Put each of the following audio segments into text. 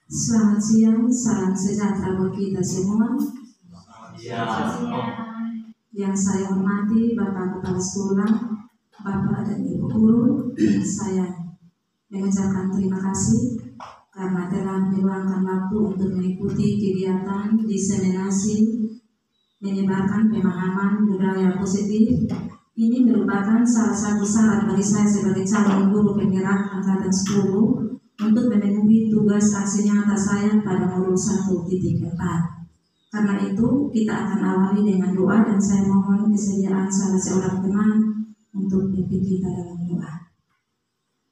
Selamat siang, salam sejahtera buat kita semua. Yang saya hormati Bapak Kepala Sekolah, Bapak dan Ibu Guru, saya mengucapkan terima kasih karena telah meluangkan waktu untuk mengikuti kegiatan diseminasi menyebarkan pemahaman budaya positif. Ini merupakan salah satu syarat bagi saya sebagai calon guru penggerak angkatan 10 untuk memenuhi tugas aksi nyata saya pada modul 1.4. Karena itu kita akan awali dengan doa dan saya mohon kesediaan salah seorang teman untuk pimpin kita dalam doa.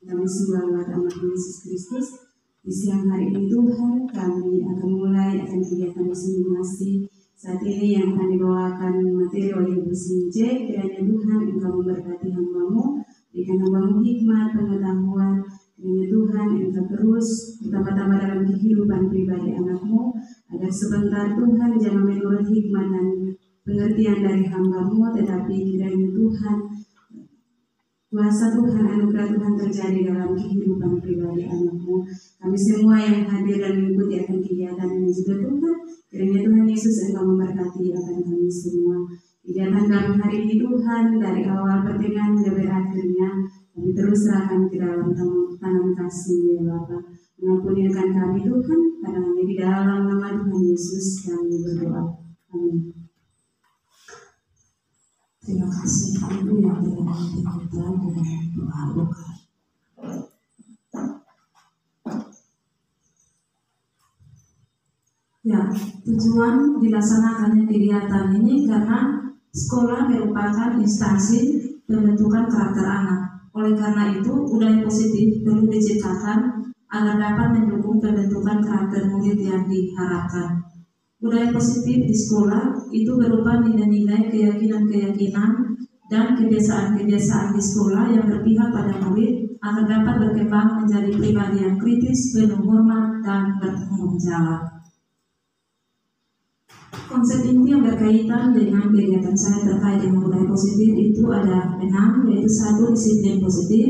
Kami sembah amat Yesus Kristus. Di siang hari ini Tuhan, kami akan mulai kegiatan diseminasi. Saat ini yang akan dibawakan materi oleh Ibu Since. Kiranya Tuhan Engkau memberkati hamba-Mu, berikan hamba-Mu hikmat, pengetahuan. Kiranya Tuhan Engkau terus bertambah-tambah dalam kehidupan pribadi anak-Mu, agar sebentar Tuhan jangan menurut hikmat dan pengertian dari hamba-Mu, tetapi kiranya Tuhan kuasa Tuhan, anugerah Tuhan terjadi dalam kehidupan pribadi anak-Mu. Kami semua yang hadir dan mengikuti akan kegiatan ini juga Tuhan, kiranya Tuhan Yesus Engkau memberkati akan kami semua. Kegiatan kami hari ini Tuhan, dari awal pertengahan hingga berakhirnya, kami terus serahkan ke dalam tangan kasih ya Bapa. Mengampuni akan kami Tuhan, karena hanya di dalam nama Tuhan Yesus kami berdoa. Amin. Terima kasih Ibu yang telah memimpin kita dengan doa buka. Ya, tujuan dilaksanakannya kegiatan ini karena sekolah merupakan instansi pembentukan karakter anak. Oleh karena itu, budaya positif perlu diciptakan agar dapat mendukung pembentukan karakter murid yang diharapkan. Budaya positif di sekolah itu berupa nilai-nilai, keyakinan-keyakinan, dan kebiasaan-kebiasaan di sekolah yang berpihak pada murid agar dapat berkembang menjadi pribadi yang kritis, penuh hormat, dan bertanggung jawab. Konsep inti yang berkaitan dengan kegiatan saya terkait dengan budaya positif itu ada 6, yaitu 1. Disiplin positif,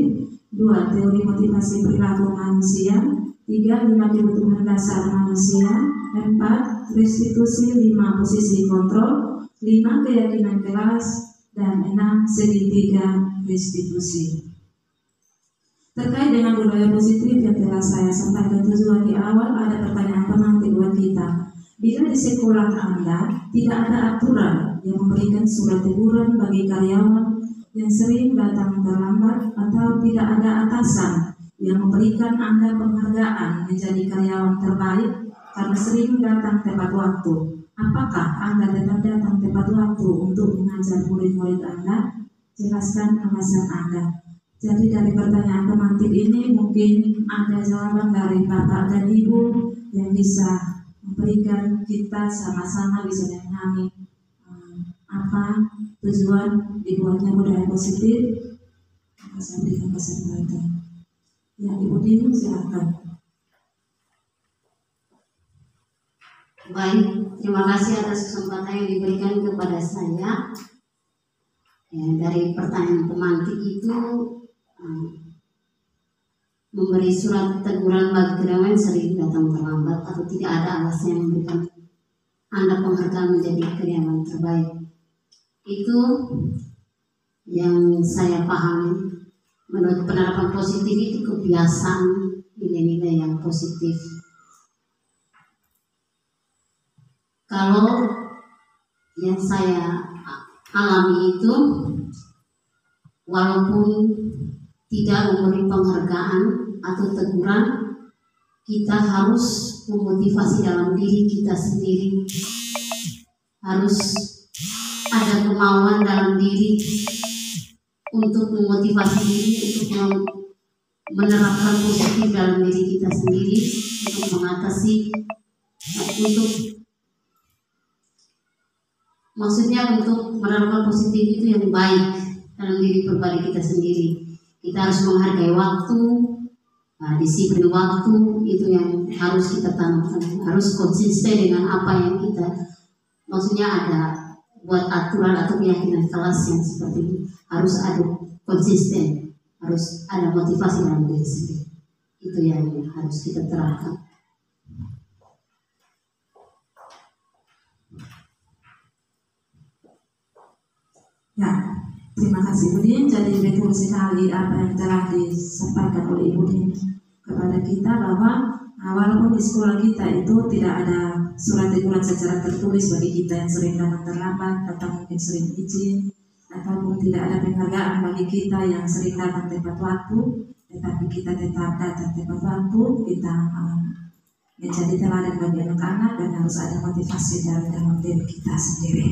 2. Teori motivasi perilaku manusia, 3. 5 kebutuhan dasar manusia, 4. Restitusi, 5 posisi kontrol, 5 keyakinan kelas, dan 6 segitiga restitusi. Terkait dengan budaya positif yang telah saya sampaikan tujuan di awal, ada pertanyaan penanti buat kita. Bila di sekolah Anda tidak ada aturan yang memberikan surat teguran bagi karyawan yang sering datang terlambat, atau tidak ada atasan yang memberikan Anda penghargaan menjadi karyawan terbaik karena sering datang tepat waktu, apakah Anda tetap datang tepat waktu untuk mengajar murid-murid Anda? Jelaskan alasan Anda. Jadi dari pertanyaan pemantik ini mungkin ada jawaban dari Bapak dan Ibu yang bisa memberikan kita sama-sama bisa memahami apa tujuan dibuatnya budaya positif. Saya berikan kesempatan. Ya, Ibu Dini silakan. Baik, terima kasih atas kesempatan yang diberikan kepada saya. Ya, dari pertanyaan pemantik itu memberi surat teguran bagi karyawan sering datang terlambat atau tidak ada alasan yang memberikan Anda penghargaan menjadi karyawan terbaik. Itu yang saya pahami. Menurut penerapan positif itu kebiasaan nilai-nilai yang positif. Kalau yang saya alami itu, walaupun tidak memberi penghargaan atau teguran, kita harus memotivasi dalam diri kita sendiri. Harus ada kemauan dalam diri untuk memotivasi diri untuk menerapkan positif dalam diri kita sendiri, untuk mengatasi, untuk maksudnya untuk menerapkan positif itu yang baik dalam diri pribadi kita sendiri. Kita harus menghargai waktu, disiplin waktu itu yang harus kita tanamkan. Harus konsisten dengan apa yang kita, maksudnya ada buat aturan atau keyakinan kelas yang seperti ini. Harus ada konsisten, harus ada motivasi dalam diri sendiri. Itu yang harus kita terapkan. Ya, terima kasih Ibu Din. Jadi betul sekali apa yang telah disampaikan oleh Ibu Din kepada kita, bahwa walaupun di sekolah kita itu tidak ada surat teguran secara tertulis bagi kita yang sering datang terlambat atau mungkin sering izin, ataupun tidak ada penghargaan bagi kita yang sering datang tepat waktu, tetapi kita tetap datang tepat waktu, kita menjadi teladan bagi anak-anak, dan harus ada motivasi dari dalam diri kita sendiri.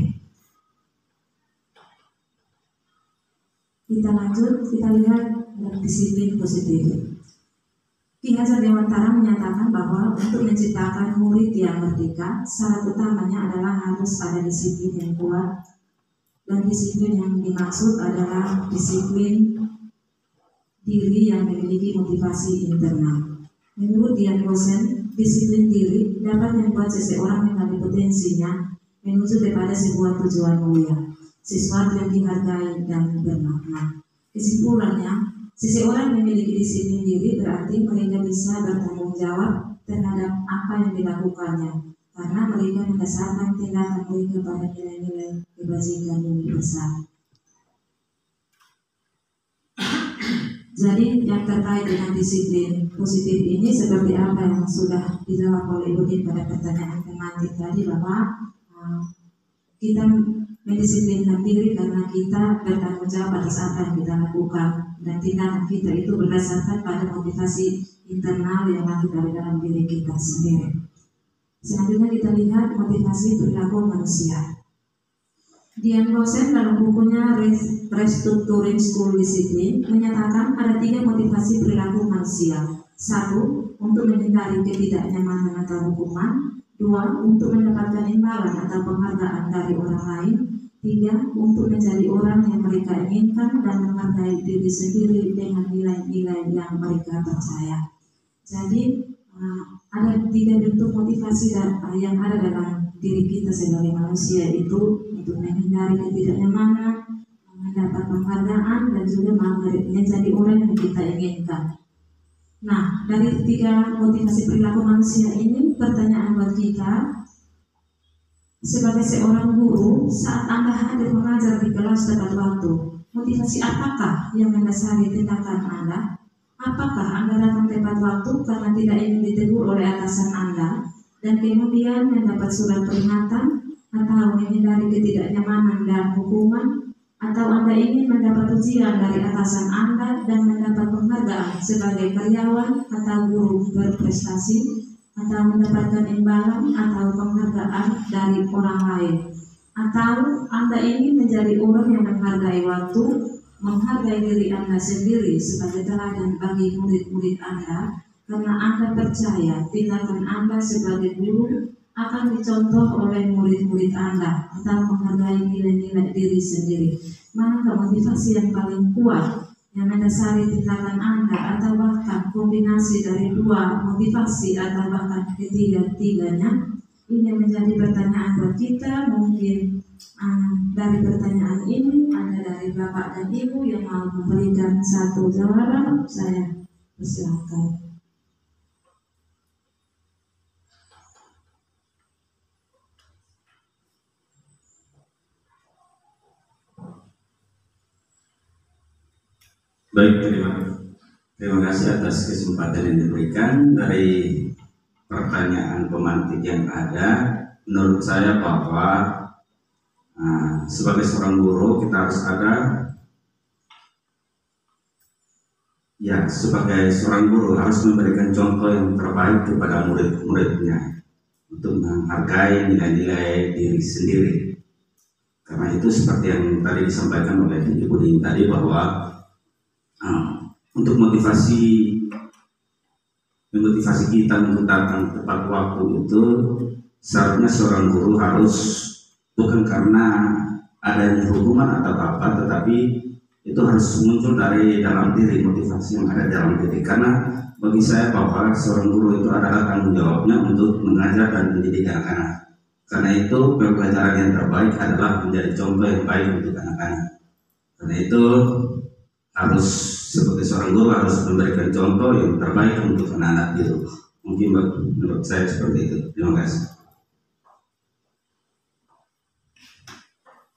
Kita lanjut, kita lihat disiplin positif. Ki Hajar Dewantara menyatakan bahwa untuk menciptakan murid yang merdeka, syarat utamanya adalah harus ada disiplin yang kuat, dan disiplin yang dimaksud adalah disiplin diri yang memiliki motivasi internal. Menurut Dian Rosen, disiplin diri dapat membuat seseorang mengambil potensinya menuju kepada sebuah tujuan mulia, sesuatu yang dihargai dan bermakna. Kesimpulannya, seseorang memiliki disiplin diri berarti mereka bisa bertanggung jawab terhadap apa yang dilakukannya, karena mereka mendasarkan tindakan mereka pada nilai-nilai kebajikan yang besar. Jadi yang terkait dengan disiplin positif ini seperti apa yang sudah dijawab oleh Ibu Din pada pertanyaan tematik tadi, bahwa kita mendisiplinkan diri karena kita bertanggung jawab atas apa yang kita lakukan, dan tindakan kita itu berdasarkan pada motivasi internal yang lahir dari dalam diri kita sendiri. Selanjutnya kita lihat motivasi perilaku manusia. Dian Rosen dalam bukunya Restructuring School Discipline menyatakan ada 3 motivasi perilaku manusia. 1. Untuk menghindari ketidaknyamanan atau hukuman. 2. Untuk mendapatkan imbalan atau penghargaan dari orang lain. 3. Untuk menjadi orang yang mereka inginkan dan menghargai diri sendiri dengan nilai-nilai yang mereka percaya. Jadi ada 3 bentuk motivasi yang ada dalam diri kita sebagai manusia, itu untuk menghindari ketidaknyamanan, mendapat penghargaan, dan juga menjadi orang yang kita inginkan. Nah, dari 3 motivasi perilaku manusia ini, pertanyaan buat kita sebagai seorang guru, saat Anda hadir mengajar di kelas tepat waktu, motivasi apakah yang mendasari tindakan Anda? Apakah Anda datang tepat waktu karena tidak ingin ditegur oleh atasan Anda dan kemudian mendapat surat peringatan, atau menghindari ketidaknyamanan dan hukuman, atau Anda ingin mendapat ujian dari atasan Anda dan mendapat penghargaan sebagai karyawan atau guru berprestasi, atau mendapatkan imbalan atau penghargaan dari orang lain, atau Anda ingin menjadi orang yang menghargai waktu, menghargai diri Anda sendiri sebagai teladan bagi murid-murid Anda, karena Anda percaya tindakan Anda sebagai guru akan dicontoh oleh murid-murid Anda, atau menghargai nilai-nilai diri sendiri. Manakah motivasi yang paling kuat yang mendasari tindakan Anda, atau bahkan kombinasi dari 2 motivasi atau bahkan ketiga-tiganya? Ini yang menjadi pertanyaan buat kita. Mungkin dari pertanyaan ini ada dari Bapak dan Ibu yang mau memberikan satu jawaban, saya persilakan. Baik, terima kasih atas kesempatan yang diberikan. Dari pertanyaan pemantik yang ada, menurut saya bahwa sebagai seorang guru kita harus ada, ya sebagai seorang guru harus memberikan contoh yang terbaik kepada murid-muridnya untuk menghargai nilai-nilai diri sendiri. Karena itu seperti yang tadi disampaikan oleh Ibu Din tadi, bahwa untuk memotivasi kita untuk datang tepat waktu itu, seharusnya seorang guru harus bukan karena adanya hukuman atau apa, tetapi itu harus muncul dari dalam diri, motivasi yang ada dalam diri. Karena bagi saya bahwa seorang guru itu adalah tanggung jawabnya untuk mengajar dan mendidik anak-anak. Karena itu pembelajaran yang terbaik adalah menjadi contoh yang baik untuk anak-anak. Karena itu harus sebagai seorang guru harus memberikan contoh yang terbaik untuk anak-anak itu. Mungkin menurut saya seperti itu. Terima kasih.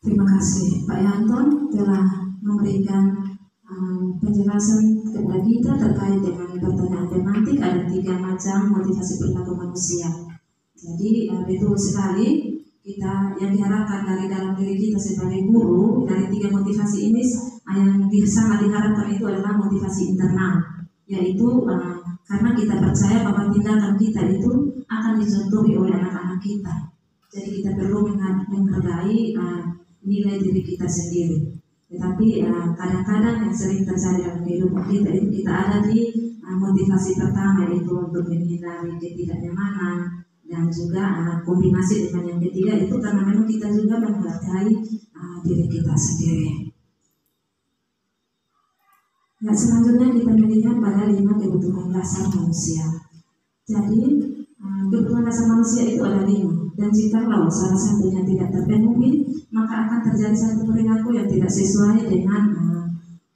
Terima kasih Pak Yanton telah memberikan penjelasan kepada kita terkait dengan pertanyaan tematik. Ada 3 macam motivasi perilaku manusia. Jadi betul sekali kita yang diharapkan dari dalam diri kita sebagai guru dari 3 motivasi ini yang sangat diharapkan itu adalah motivasi internal, yaitu karena kita percaya bahwa tindakan kita itu akan dicontohi oleh anak-anak kita. Jadi kita perlu menghargai nilai diri kita sendiri. Tetapi kadang-kadang yang sering terjadi dalam kehidupan kita itu kita ada di motivasi pertama, yaitu untuk menghindari ketidaknyamanan, dan juga kombinasi dengan yang ketiga itu karena memang kita juga menghargai diri kita sendiri. Nah, selanjutnya kita melihat pada 5 kebutuhan dasar manusia. Jadi kebutuhan dasar manusia itu ada 5, dan jikalau salah satunya tidak terpenuhi, maka akan terjadi satu perilaku yang tidak sesuai dengan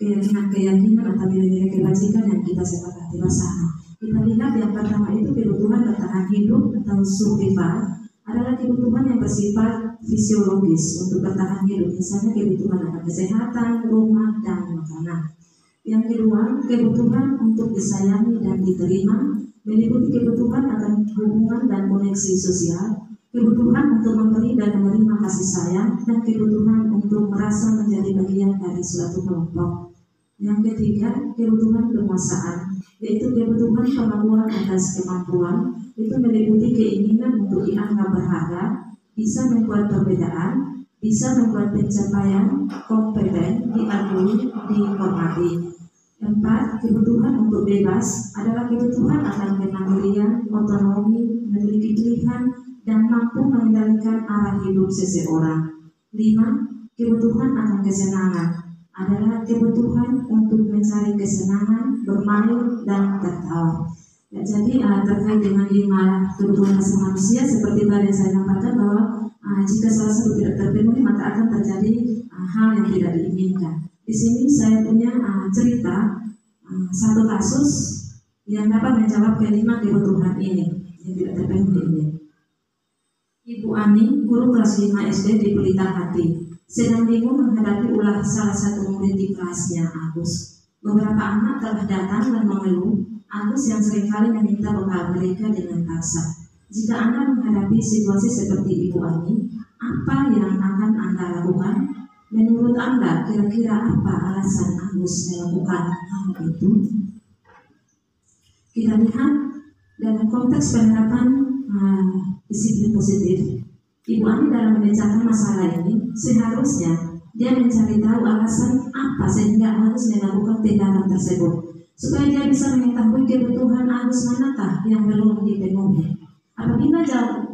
keyakinan atau nilai-nilai kebajikan yang kita sepakati bersama. Kita lihat yang pertama itu kebutuhan bertahan hidup atau survival adalah kebutuhan yang bersifat fisiologis untuk bertahan hidup, misalnya kebutuhan akan kesehatan, rumah, dan makanan. Yang kedua, kebutuhan untuk disayangi dan diterima meliputi kebutuhan akan hubungan dan koneksi sosial, kebutuhan untuk memberi dan menerima kasih sayang, dan kebutuhan untuk merasa menjadi bagian dari suatu kelompok. Yang ketiga, kebutuhan penguasaan, yaitu kebutuhan pengakuan atas kemampuan. Itu meliputi keinginan untuk dianggap berharga, bisa membuat perbedaan, bisa membuat pencapaian, kompeten, diakui, dihormati. 4. Kebutuhan untuk bebas adalah kebutuhan akan kemandirian, otonomi, memiliki pilihan, dan mampu mengendalikan arah hidup seseorang. 5. Kebutuhan akan kesenangan adalah kebutuhan untuk mencari kesenangan, bermain, dan tertawa. Ya, jadi terkait dengan 5 kebutuhan dasar manusia, seperti tadi saya sampaikan bahwa jika salah satu tidak terpenuhi maka akan terjadi hal yang tidak diinginkan. Di sini saya punya cerita satu kasus yang dapat menjawab kelima kebutuhan ini yang tidak terpenuhi ini. Ibu Ani, guru kelas 5 SD di Pelita Hati, sedang bingung menghadapi ulah salah satu murid di kelasnya, Agus. Beberapa anak telah datang dan mengeluh Agus yang seringkali meminta bekal mereka dengan paksa. Jika Anda menghadapi situasi seperti Ibu Ani, apa yang akan Anda lakukan? Menurut Anda, kira-kira apa alasan Agus melakukan hal itu? Kita lihat dalam konteks penerapan disiplin positif, Ibu Ani dalam memecahkan masalah ini seharusnya dia mencari tahu alasan apa sehingga Agus melakukan tindakan tersebut, supaya dia bisa mengetahui kebutuhan Agus manakah yang belum dipenuhi. Apabila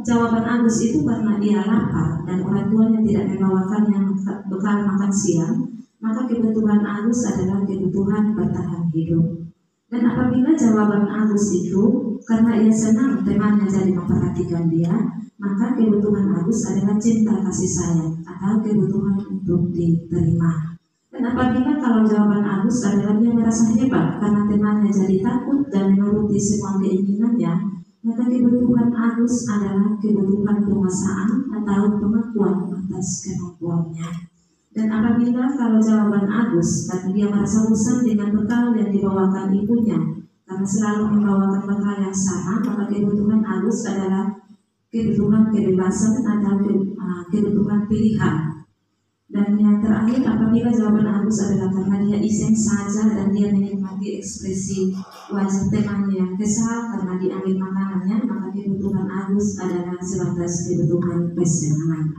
jawaban Agus itu karena dia lapar dan orang tuanya tidak membawakannya bekal makan siang, maka kebutuhan Agus adalah kebutuhan bertahan hidup. Dan apabila jawaban Agus itu karena ia senang temannya jadi memperhatikan dia, maka kebutuhan Agus adalah cinta kasih sayang atau kebutuhan untuk diterima. Dan apabila kalau jawaban Agus adalah dia merasa hebat karena temannya jadi takut dan menuruti semua keinginannya, maka kebutuhan Agus adalah kebutuhan penguasaan atau pengakuan atas kemampuannya. Dan apabila kalau jawaban Agus karena dia merasa bosan dengan bekal yang dibawakan ibunya karena selalu membawakan bekal yang sama, maka kebutuhan Agus adalah kebutuhan kebebasan atau kebutuhan pilihan. Dan yang terakhir, apabila jawaban Agus adalah karena dia iseng saja dan dia menikmati ekspresi wajah temannya yang kesal karena diambil makanannya, maka kebutuhan Agus adalah sebatas kebutuhan kesenangan.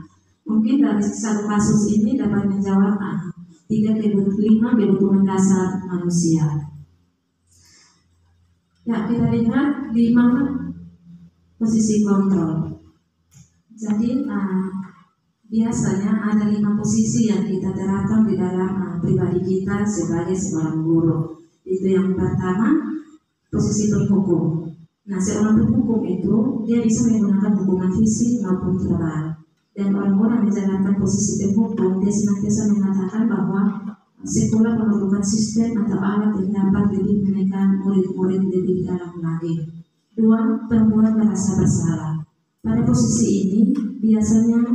Mungkin dari satu kasus ini dapat menjawab 5 kebutuhan dasar manusia. Ya, kita lihat 5 posisi kontrol. Jadi biasanya ada 5 posisi yang kita terapkan di dalam pribadi kita sebagai seorang guru. Itu yang pertama, posisi penghukum. Nah, seorang penghukum itu dia bisa menggunakan hukuman fisik maupun verbal. Dan orang-orang menjalankan posisi penghukum, dia senantiasa mengatakan bahwa sekolah memerlukan sistem atau alat yang dapat lebih menekan murid-murid lebih dalam lagi. 2. Pembuat merasa bersalah. Pada posisi ini, biasanya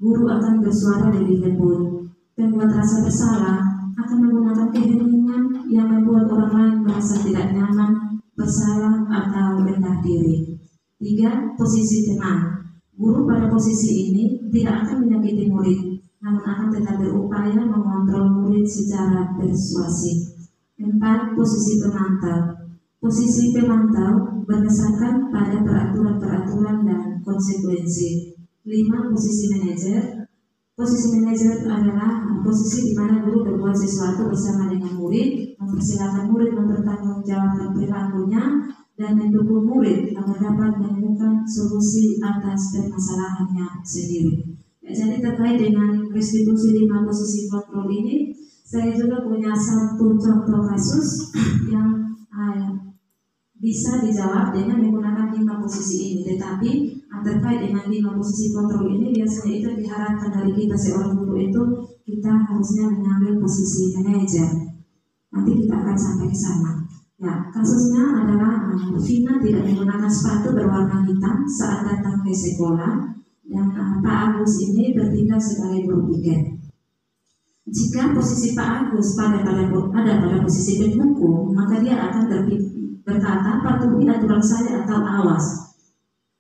guru akan bersuara lebih lembut. Pembuat rasa bersalah akan menggunakan keheningan yang membuat orang lain merasa tidak nyaman, bersalah, atau rendah diri. 3. Posisi teman. Guru pada posisi ini tidak akan menyakiti murid, namun akan tetap berupaya mengontrol murid secara persuasif. 4. Posisi pemantau. Posisi pemantau berdasarkan pada peraturan-peraturan dan konsekuensi. 5. Posisi manajer. Posisi manajer adalah posisi di mana guru berbuat sesuatu bersama dengan murid, mempersilakan murid mempertanggungjawabkan perilakunya, dan mendukung murid agar dapat menemukan solusi atas permasalahannya sendiri. Jadi terkait dengan restitusi 5 posisi kontrol ini, saya juga punya satu contoh kasus yang bisa dijawab dengan menggunakan 5 posisi ini. Tetapi terkait dengan 5 posisi kontrol ini, biasanya itu diharapkan dari kita seorang guru itu kita harusnya mengambil posisi manajer. Nanti kita akan sampai ke sana. Ya, kasusnya adalah Vina tidak menggunakan sepatu berwarna hitam saat datang ke sekolah, dan Pak Agus ini bertindak sebagai guru piket. Jika posisi Pak Agus ada pada posisi penghukum, maka dia akan berkata patuhi aturan saya atau awas.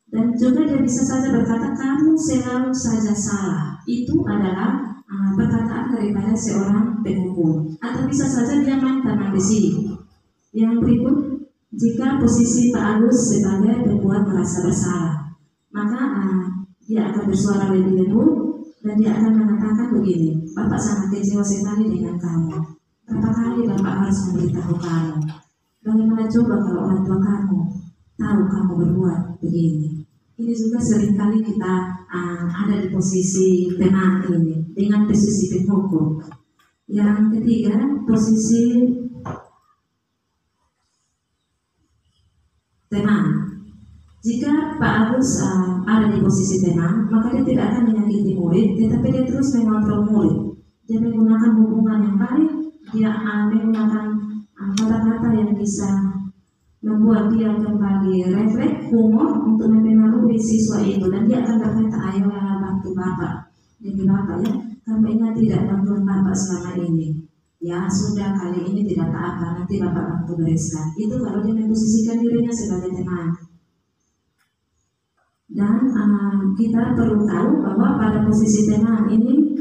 Dan juga dia bisa saja berkata kamu selalu saja salah. Itu adalah perkataan daripada seorang penghukum. Atau bisa saja dia main tangan di sini. Yang berikut, jika posisi Pak Agus sebagai pembuat merasa bersalah, maka dia akan bersuara lebih lembut dan dia akan mengatakan begini, Bapak sangat kecewa sekali dengan kamu. Berapa kali Bapak harus memberitahu kamu? Bagaimana coba kalau orang tua kamu tahu kamu berbuat begini? Ini juga seringkali kita ada di posisi teman ini dengan posisi penghukum. Yang ketiga, posisi teman. Jika Pak Agus ada di posisi teman, maka dia tidak akan menyakiti murid, tetapi dia terus mengontrol murid. Dia menggunakan hubungan yang baik, dia menggunakan kata-kata yang bisa membuat dia kembali refleks, humor untuk mempengaruhi siswa itu, dan dia akan berkata, ayolah bantu Bapak. Jadi Bapak ya, kamu ingat tidak bantuan Bapak selama ini? Ya sudah, kali ini tidak apa-apa, nanti Bapak bantu bereskan. Itu kalau dia memposisikan dirinya sebagai teman. Dan kita perlu tahu bahwa pada posisi teman ini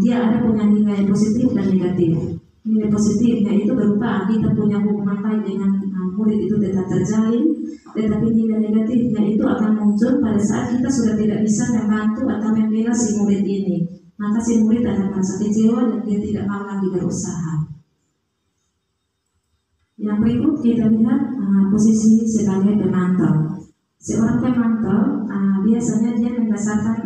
dia ada punya nilai positif dan negatif. Nilai positifnya itu berupa kita punya hubungan baik dengan murid itu tetap terjalin, tetapi nilai negatifnya itu akan muncul pada saat kita sudah tidak bisa membantu atau membela si murid ini. Maka si murid akan merasa kecewa dan dia tidak mau lagi berusaha. Yang berikut kita lihat posisi sebagai pemantau. Seorang pemantau biasanya dia mendasarkan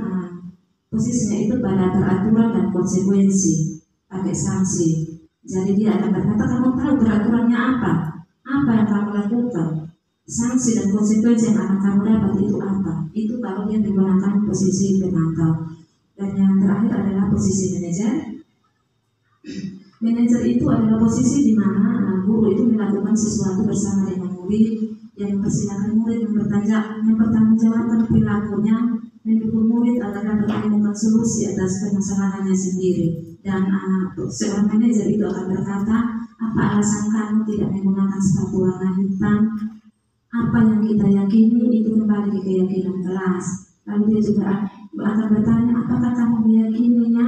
posisinya itu pada peraturan dan konsekuensi, pakai sanksi. Jadi dia akan berkata, kamu tahu peraturannya apa? Apa yang kamu lakukan? Sanksi dan konsekuensi yang akan kamu dapat itu apa? Itu kalau dia menggunakan posisi pemantau. Dan yang terakhir adalah posisi manajer. Manajer itu adalah posisi di mana guru itu melakukan sesuatu bersama dengan murid, yang mempersilahkan murid mempertanggungjawabkan perilakunya, mendukung murid agar dapat menemukan solusi atas permasalahannya sendiri. Dan seorang manajer itu akan berkata, apa alasan kamu tidak menggunakan sepatu warna hitam? Apa yang kita yakini itu kembali ke keyakinan kelas. Lalu dia juga akan bertanya, apakah kamu meyakininya?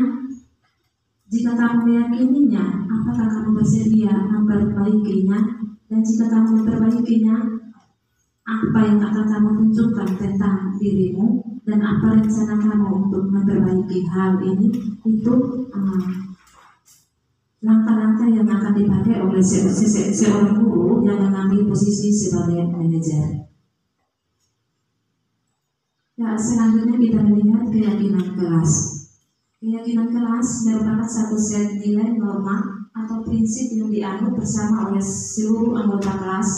Jika kamu meyakininya, apakah kamu bersedia memperbaikinya? Dan jika kamu memperbaikinya, apa yang akan kamu tunjukkan tentang dirimu? Dan apa rencana kamu untuk memperbaiki hal ini? Itu langkah-langkah yang akan dipakai oleh seorang guru yang mengambil posisi sebagai manajer. Ya, selanjutnya kita melihat keyakinan kelas. Keyakinan kelas merupakan satu set nilai norma atau prinsip yang dianut bersama oleh seluruh anggota kelas,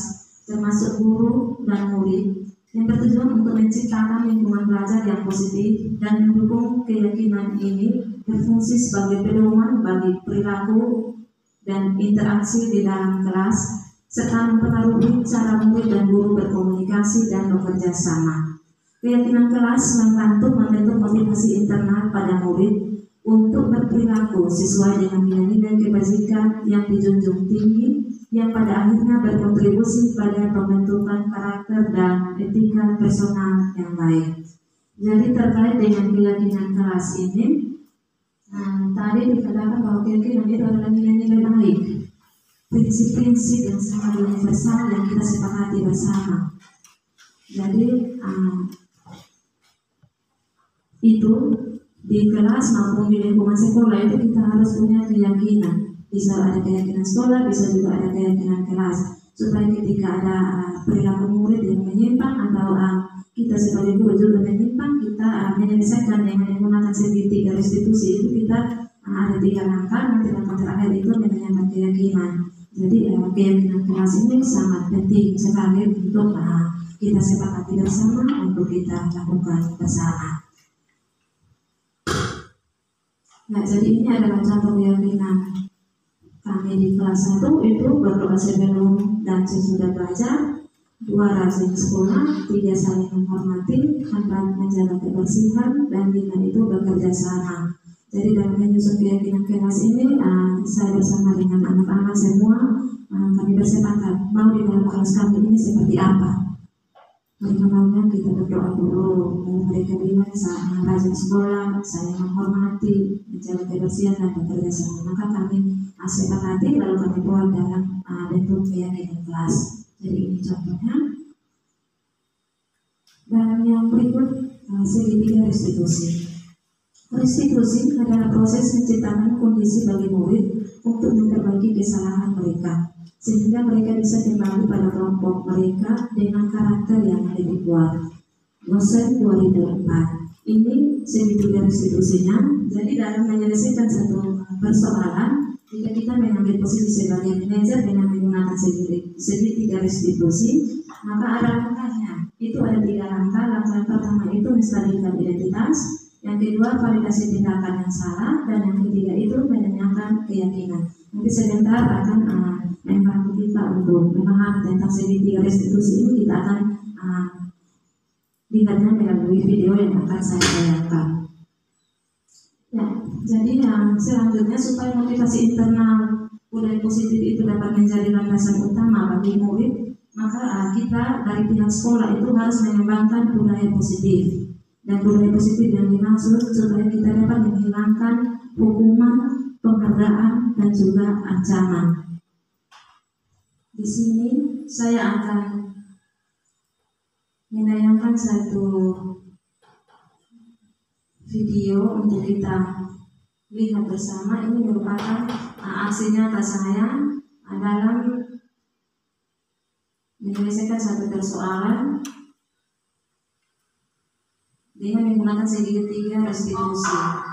termasuk guru dan murid, yang bertujuan untuk menciptakan lingkungan belajar yang positif dan mendukung keyakinan ini berfungsi sebagai pedoman bagi perilaku dan interaksi di dalam kelas, serta mempengaruhi cara murid dan guru berkomunikasi dan bekerja sama. Keyakinan kelas membantu membentuk motivasi internal pada murid untuk berperilaku sesuai dengan nilai-nilai kebajikan yang dijunjung tinggi, yang pada akhirnya berkontribusi pada pembentukan karakter dan etika personal yang baik. Jadi terkait dengan keyakinan kelas ini, tadi dikatakan bahwa keyakinan itu adalah nilai-nilai baik, prinsip-prinsip yang sangat universal yang kita sepakati bersama. Jadi itu di kelas maupun di lingkungan sekolah itu kita harus punya keyakinan. Bisa ada keyakinan sekolah, bisa juga ada keyakinan kelas, supaya ketika ada perilaku murid yang menyimpang atau kita sebagai guru juga menyimpang, kita menyelesaikan dengan menggunakan segitiga restitusi itu. Kita ada 3 langkah, nanti langkah terakhir itu menanyakan keyakinan. Jadi keyakinan kelas ini sangat penting sekali untuk kita sepakati bersama, untuk kita lakukan bersama. Nah, jadi ini adalah contoh keyakinan kami di kelas 1 itu: berdoa sebelum dan sesudah belajar, 2 rajin sekolah, 3 saling menghormati, 4 menjaga kebersihan, dan 5 itu bekerja sama. Jadi dalam menyusun keyakinan kelas ini, saya bersama dengan anak-anak semua, kami bersepakat mau di dalam kelas kami ini seperti apa. Mereka maunya kita berdoa dulu, mereka bilang saat rajin sekolah, saya menghormati, menjaga kebersihan dan bekerja sama. Maka kami sepakati, lalu kami buat dalam bentuk keyakinan kelas. Jadi ini contohnya. Dan yang berikut, segitiga restitusi. Restitusi adalah proses menciptakan kondisi bagi murid untuk memperbaiki kesalahan mereka, sehingga mereka bisa kembali pada kelompok mereka dengan karakter yang lebih kuat. Dosen 2004. Ini segitiga restitusinya. Jadi dalam menyelesaikan satu persoalan, jika kita mengambil posisi sebagai manajer dengan menggunakan segitiga restitusi, maka ada langkahnya. Itu ada 3 langkah. Langkah pertama itu menstabilkan identitas, yang kedua validasi tindakan yang salah, dan yang ketiga itu menanyakan keyakinan. Nanti sebentar akan membantu kita untuk memahami tentang segitiga restitusi ini. Kita akan lihatnya melalui video yang akan saya tayangkan. Ya, jadi selanjutnya supaya motivasi internal budaya positif itu dapat menjadi landasan utama bagi murid, maka kita dari pihak sekolah itu harus mengembangkan budaya positif. Dan budaya positif yang dimaksud supaya kita dapat menghilangkan hukuman, penghargaan, dan juga ancaman. Di sini saya akan menayangkan satu video untuk kita lihat bersama. Ini merupakan aksi nyata saya dalam menyelesaikan satu persoalan dengan menggunakan segitiga restitusi.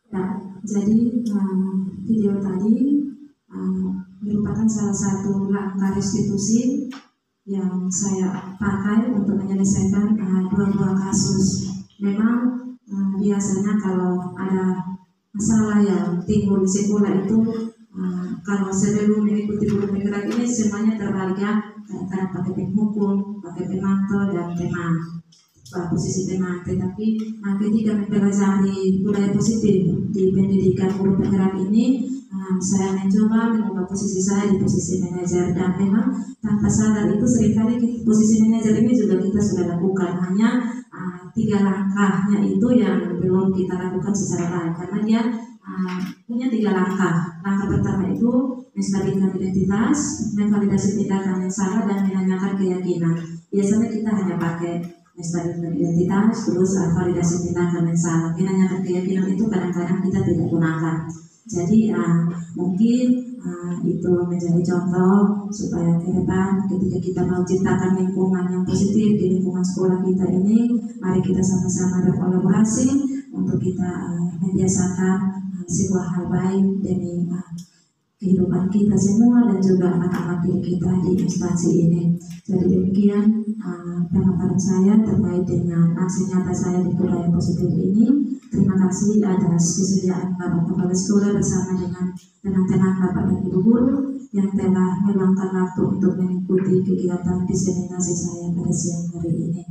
Ya, jadi video tadi merupakan salah satu langkah restitusi yang saya pakai untuk menyelesaikan dua kasus. Memang biasanya kalau ada masalah yang timbul di sekolah itu kalau sebelum mengikuti guru penggerak ini semuanya terbalik ya, karena pakai penghukum, pakai pemantau dan teman. Posisi teman, tetapi ketika mempelajari budaya positif di pendidikan guru penggerak ini, saya mencoba mengubah posisi saya di posisi manajer, dan memang tanpa sadar itu seringkali posisi manajer ini juga kita sudah lakukan, hanya 3 langkahnya itu yang belum kita lakukan secara baik, karena dia punya 3 langkah. Langkah pertama itu menstabilkan identitas, memvalidasi tindakan yang salah, dan menanyakan keyakinan. Biasanya kita hanya pakai menstabilkan identitas, terus validasi tindakan yang salah. Menanyakan keyakinan itu kadang-kadang kita tidak gunakan. Jadi mungkin itu menjadi contoh supaya ke depan ketika kita mau ciptakan lingkungan yang positif di lingkungan sekolah kita ini, mari kita sama-sama berkolaborasi untuk kita membiasakan sebuah hal baik demi kehidupan kita semua dan juga anak-anak kita di instansi ini. Jadi demikian pemaparan saya terkait dengan aksi nyata saya di budaya positif ini. Terima kasih atas kesediaan Bapak Kepala Sekolah bersama dengan teman-teman Bapak dan Ibu Guru yang telah meluangkan waktu untuk mengikuti kegiatan diseminasi saya pada siang hari ini.